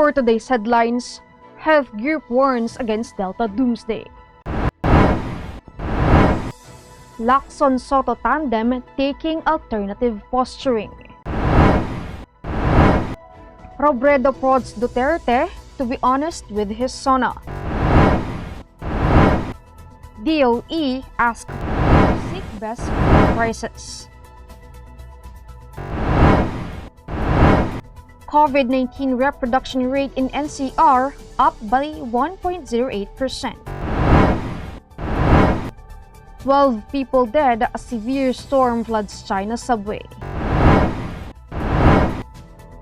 For today's headlines, Health Group warns against Delta doomsday. Lacson-Sotto tandem taking alternative posturing. Robredo prods Duterte to be honest with his SONA. DOE asks to seek best prices. COVID-19 reproduction rate in NCR up by 1.08%. 12 people dead as severe storm floods China subway.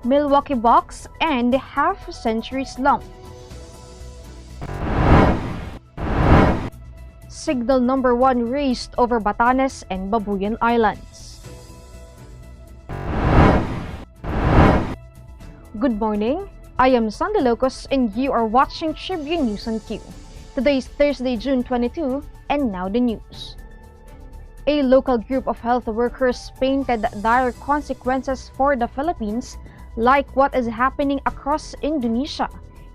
Milwaukee Bucks end half-century slump. Signal number 1 raised over Batanes and Babuyan Islands. Good morning, I am Sandy Locos and you are watching Tribune News on Q. Today is Thursday, June 22, and now the news. A local group of health workers painted dire consequences for the Philippines, like what is happening across Indonesia,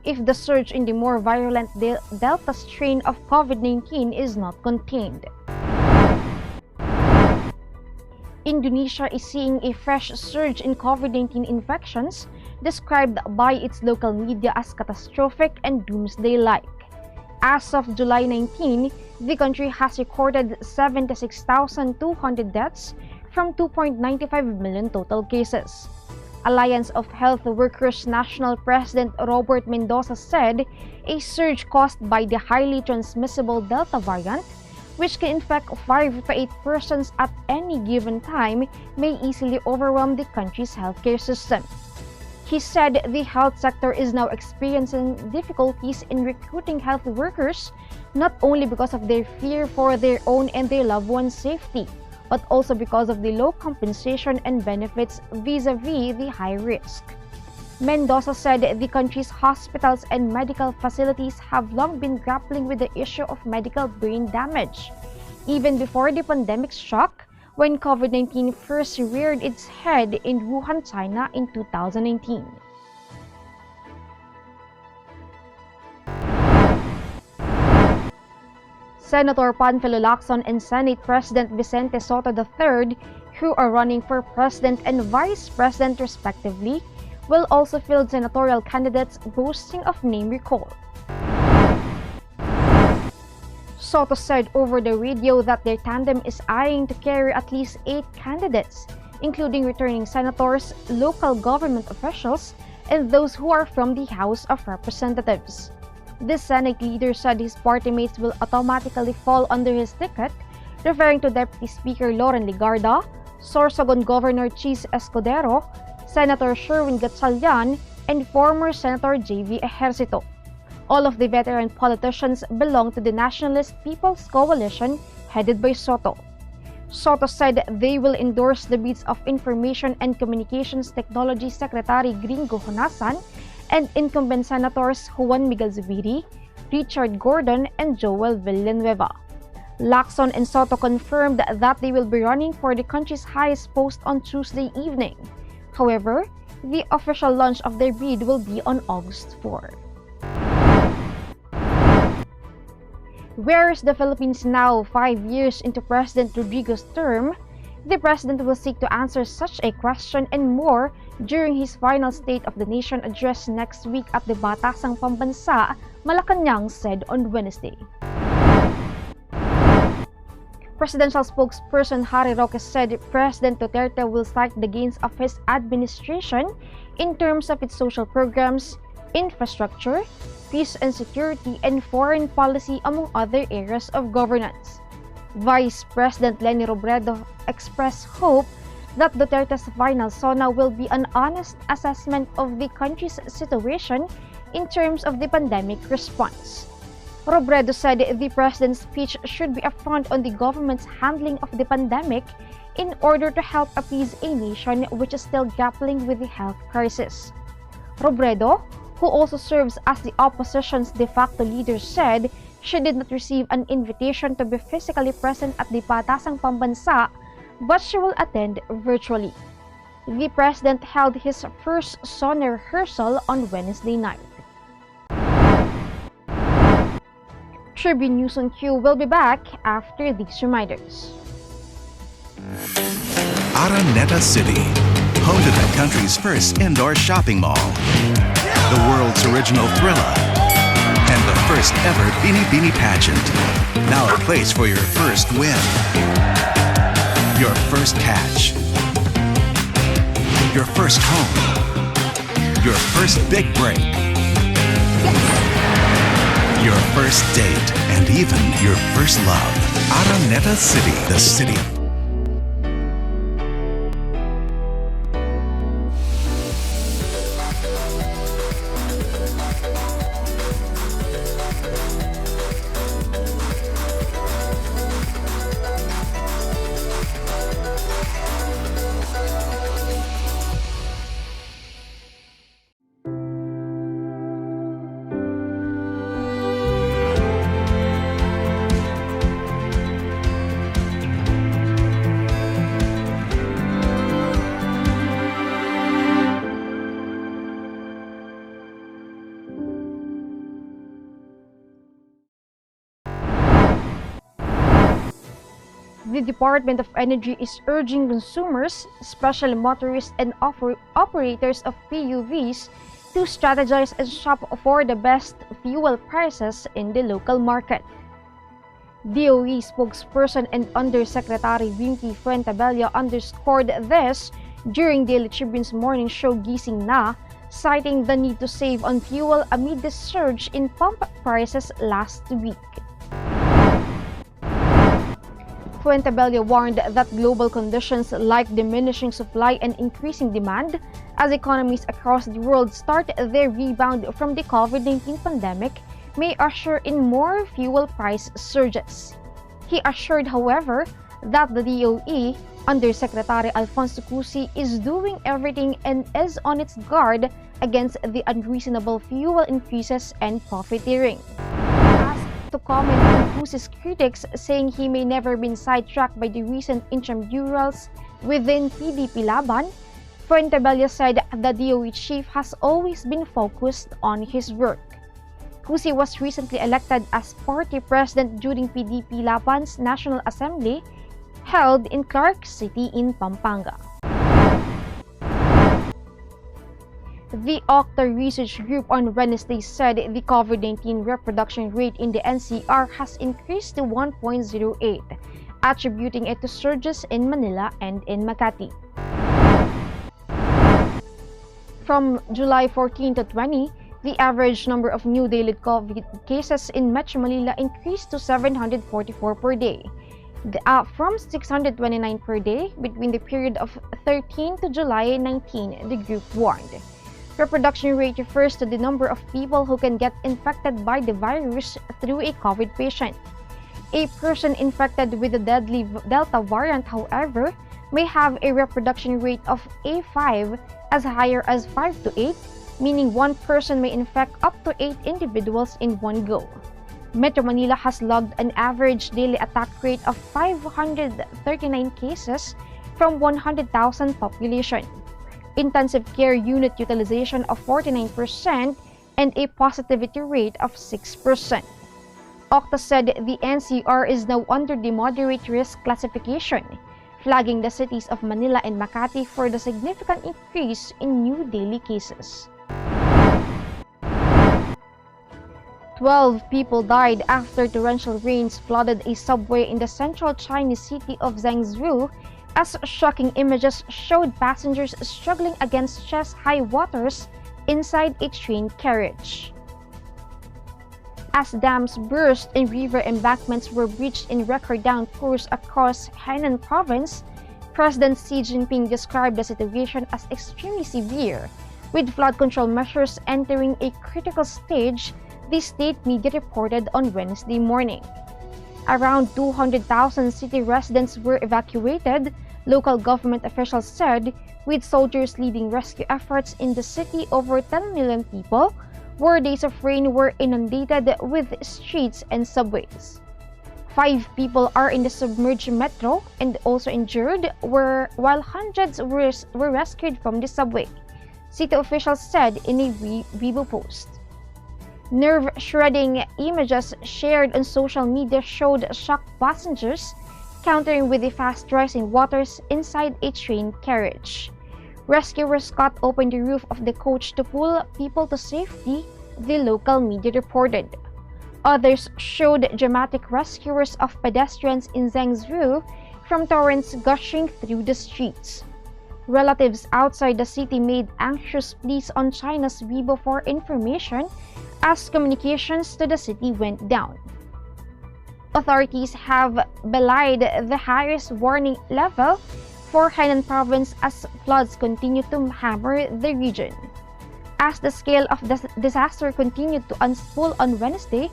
if the surge in the more virulent Delta strain of COVID-19 is not contained. Indonesia is seeing a fresh surge in COVID-19 infections, described by its local media as catastrophic and doomsday-like. As of July 19, the country has recorded 76,200 deaths from 2.95 million total cases. Alliance of Health Workers National President Robert Mendoza said a surge caused by the highly transmissible Delta variant, which can infect 5 to 8 persons at any given time, may easily overwhelm the country's healthcare system. He said the health sector is now experiencing difficulties in recruiting health workers, not only because of their fear for their own and their loved ones' safety, but also because of the low compensation and benefits vis-a-vis the high risk. Mendoza said the country's hospitals and medical facilities have long been grappling with the issue of medical brain damage, even before the pandemic struck, when COVID-19 first reared its head in Wuhan, China in 2019. Senator Panfilo Lacson and Senate President Vicente Sotto III, who are running for president and vice president respectively, will also field senatorial candidates boasting of name recall. Sotto said over the radio that their tandem is eyeing to carry at least 8 candidates, including returning senators, local government officials, and those who are from the House of Representatives. The Senate leader said his party mates will automatically fall under his ticket, referring to Deputy Speaker Loren Legarda, Sorsogon Governor Chis Escudero, Senator Sherwin Gatchalian, and former Senator J.V. Ejercito. All of the veteran politicians belong to the Nationalist People's Coalition headed by Sotto. Sotto said they will endorse the bids of Information and Communications Technology Secretary Gringo Honasan and incumbent Senators Juan Miguel Zubiri, Richard Gordon, and Joel Villanueva. Lacson and Sotto confirmed that they will be running for the country's highest post on Tuesday evening. However, the official launch of their bid will be on August 4. Where is the Philippines now, 5 years into President Rodrigo's term? The president will seek to answer such a question and more during his final State of the Nation address next week at the Batasang Pambansa, Malacanang said on Wednesday. Presidential spokesperson Harry Roque said President Duterte will cite the gains of his administration in terms of its social programs, infrastructure, peace and security, and foreign policy, among other areas of governance. Vice President Leni Robredo expressed hope that Duterte's final SONA will be an honest assessment of the country's situation in terms of the pandemic response. Robredo said the president's speech should be a front on the government's handling of the pandemic in order to help appease a nation which is still grappling with the health crisis. Robredo, who also serves as the opposition's de facto leader, said she did not receive an invitation to be physically present at the Batasang Pambansa, but she will attend virtually. The president held his first SONA rehearsal on Wednesday night. Tribune News on Q will be back after these reminders. Araneta City, home to the country's first indoor shopping mall, the world's original Thrilla, and the first ever Bini Bini pageant. Now a place for your first win, your first catch, your first home, your first big break, your first date, and even your first love. Araneta City, the city of The Department of Energy is urging consumers, especially motorists and operators of PUVs, to strategize and shop for the best fuel prices in the local market. DOE spokesperson and Undersecretary Vinky Fuentabella underscored this during Daily Tribune's morning show Gising Na, citing the need to save on fuel amid the surge in pump prices last week. Fuentabella warned that global conditions like diminishing supply and increasing demand as economies across the world start their rebound from the COVID-19 pandemic may usher in more fuel price surges. He assured, however, that the DOE, Undersecretary Alfonso Cusi, is doing everything and is on its guard against the unreasonable fuel increases and profiteering. To comment on Cusi's critics, saying he may never been sidetracked by the recent intramurals within PDP Laban, Fuentabella said the DOE chief has always been focused on his work. Cusi was recently elected as party president during PDP Laban's National Assembly held in Clark City in Pampanga. The Octa Research Group on Wednesday said the COVID-19 reproduction rate in the NCR has increased to 1.08, attributing it to surges in Manila and in Makati. From July 14 to 20, the average number of new daily COVID cases in Metro Manila increased to 744 per day, from 629 per day between the period of 13 to July 19, the group warned. Reproduction rate refers to the number of people who can get infected by the virus through a COVID patient. A person infected with the deadly Delta variant, however, may have a reproduction rate of A5 as higher as 5 to 8, meaning one person may infect up to 8 individuals in one go. Metro Manila has logged an average daily attack rate of 539 cases from 100,000 population. Intensive care unit utilization of 49% and a positivity rate of 6%. Octa said the NCR is now under the moderate risk classification, flagging the cities of Manila and Makati for the significant increase in new daily cases. 12 people died after torrential rains flooded a subway in the central Chinese city of Zhengzhou, as shocking images showed passengers struggling against chest-high waters inside a train carriage. As dams burst and river embankments were breached in record downpours across Henan province, President Xi Jinping described the situation as extremely severe, with flood control measures entering a critical stage, the state media reported on Wednesday morning. Around 200,000 city residents were evacuated, local government officials said, with soldiers leading rescue efforts in the city. Over 10 million people, where days of rain were inundated with streets and subways. 5 people are in the submerged metro and also injured, while hundreds were rescued from the subway, city officials said in a Weibo post. Nerve-shredding images shared on social media showed shocked passengers countering with the fast-rising waters inside a train carriage. Rescuers cut open the roof of the coach to pull people to safety, the local media reported. Others showed dramatic rescues of pedestrians in Zhengzhou from torrents gushing through the streets. Relatives outside the city made anxious pleas on China's Weibo for information as communications to the city went down. Authorities have belied the highest warning level for Hainan province as floods continue to hammer the region. As the scale of the disaster continued to unfold on Wednesday,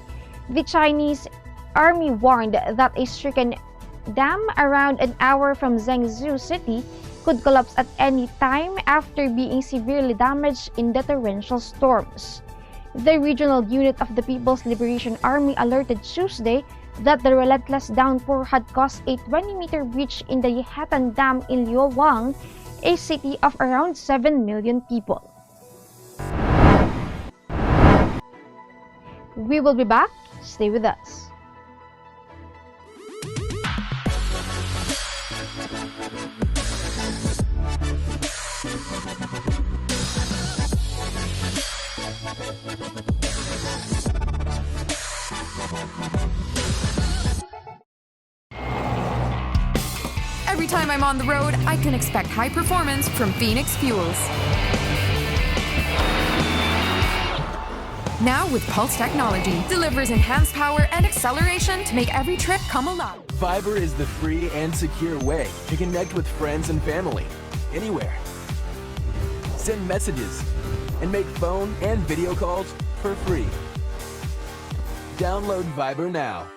the Chinese army warned that a stricken dam around an hour from Zhengzhou city could collapse at any time after being severely damaged in the torrential storms. The regional unit of the People's Liberation Army alerted Tuesday that the relentless downpour had caused a 20-meter breach in the Yehetan Dam in Luoyang, a city of around 7 million people. We will be back. Stay with us. Every time I'm on the road, I can expect high performance from Phoenix Fuels. Now with Pulse technology, delivers enhanced power and acceleration to make every trip come alive. Fiber is the free and secure way to connect with friends and family, anywhere. Send messages and make phone and video calls for free. Download Viber now.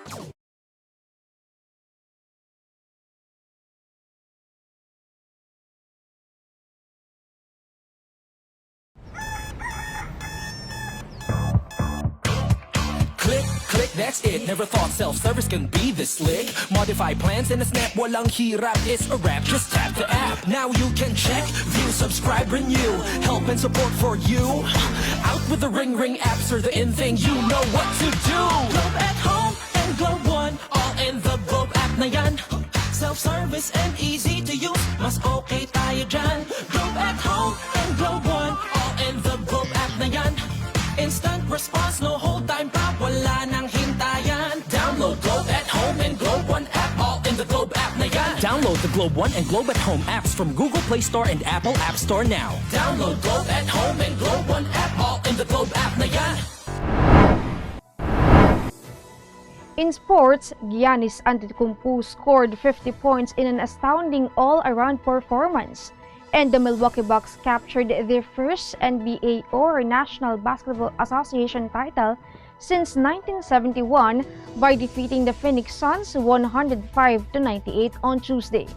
Click, that's it. Never thought self-service can be this slick. Modify plans in a snap, walang hirap, it's a wrap. Just tap the app. Now you can check, view, subscribe, renew. Help and support for you. Out with the Ring apps are the in thing, you know what to do. Globe at home and Globe One, all in the Globe app na yan. Self-service and easy to use, mas okay tayo dyan. Globe at home and Globe One, all in the Globe app na yan. Instant response, no hold time pa, wala nang hintayan. Download Globe at Home and Globe One app, all in the Globe app na yan. Download the Globe One and Globe at Home apps from Google Play Store and Apple App Store now. Download Globe at Home and Globe One app, all in the Globe app na yan. In sports, Giannis Antetokounmpo scored 50 points in an astounding all-around performance, and the Milwaukee Bucks captured their first NBA or National Basketball Association title since 1971 by defeating the Phoenix Suns 105-98 on Tuesday.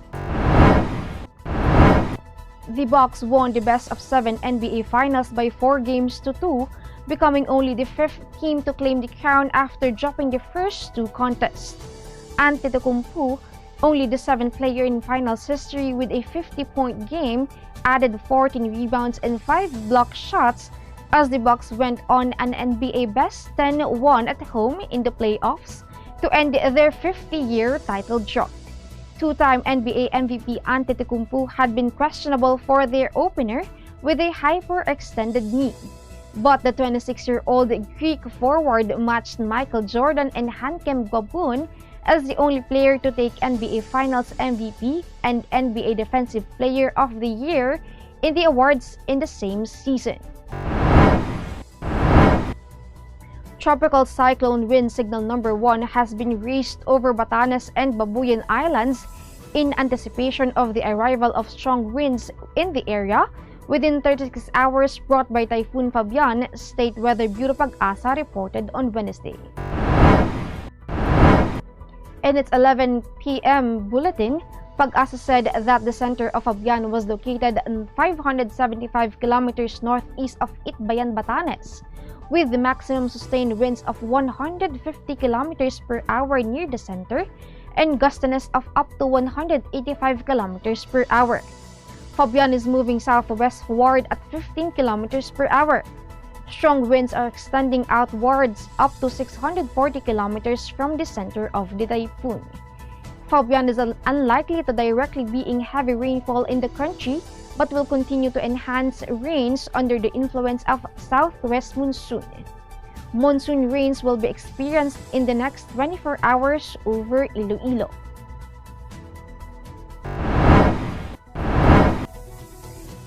The Bucks won the best-of-7 NBA Finals by 4-2, becoming only the 5th team to claim the crown after dropping the first 2 contests. Antetokounmpo, only the 7th player in finals history with a 50-point game, added 14 rebounds and 5 block shots as the Bucks went on an NBA Best 10-1 at home in the playoffs to end their 50-year title drought. 2-time NBA MVP Antetokounmpo had been questionable for their opener with a hyperextended knee, but the 26-year-old Greek forward matched Michael Jordan and Hakeem Gabon as the only player to take NBA Finals MVP and NBA Defensive Player of the Year in the awards in the same season. Tropical cyclone wind signal number 1 has been raised over Batanes and Babuyan Islands in anticipation of the arrival of strong winds in the area within 36 hours brought by Typhoon Fabian, State Weather Bureau Pag-asa reported on Wednesday. In its 11 p.m. bulletin, Pag-asa said that the center of Babuyan was located 575 kilometers northeast of Itbayan, Batanes, with the maximum sustained winds of 150 kilometers per hour near the center and gustiness of up to 185 kilometers per hour. Babuyan is moving southwestward at 15 kilometers per hour. Strong winds are extending outwards up to 640 kilometers from the center of the typhoon. Babuyan is unlikely to directly be in heavy rainfall in the country, but will continue to enhance rains under the influence of southwest monsoon. Monsoon rains will be experienced in the next 24 hours over Iloilo.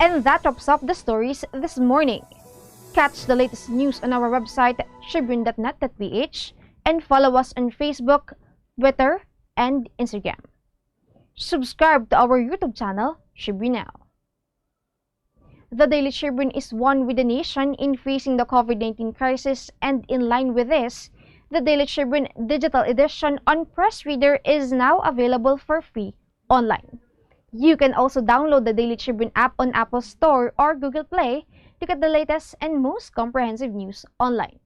And that wraps up the stories this morning. Catch the latest news on our website tribune.net.ph and follow us on Facebook, Twitter, and Instagram. Subscribe to our YouTube channel, Tribune Now. The Daily Tribune is one with the nation in facing the COVID-19 crisis, and in line with this, the Daily Tribune digital edition on Press Reader is now available for free online. You can also download the Daily Tribune app on Apple Store or Google Play to get the latest and most comprehensive news online.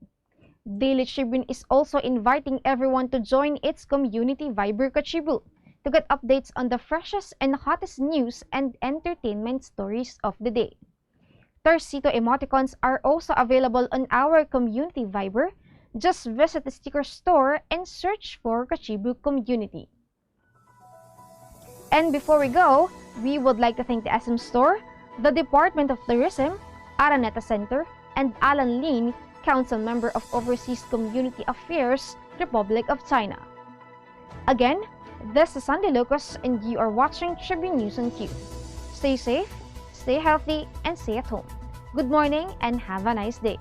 Daily Tribune is also inviting everyone to join its community Viber Kachibu to get updates on the freshest and hottest news and entertainment stories of the day. Tercito emoticons are also available on our community Viber. Just visit the sticker store and search for Kachibu Community. And before we go, we would like to thank the SM Store, the Department of Tourism, Araneta Center, and Alan Lin, Council Member of Overseas Community Affairs, Republic of China. Again, this is Sunday Locos, and you are watching Tribune News on Q. Stay safe, stay healthy, and stay at home. Good morning and have a nice day.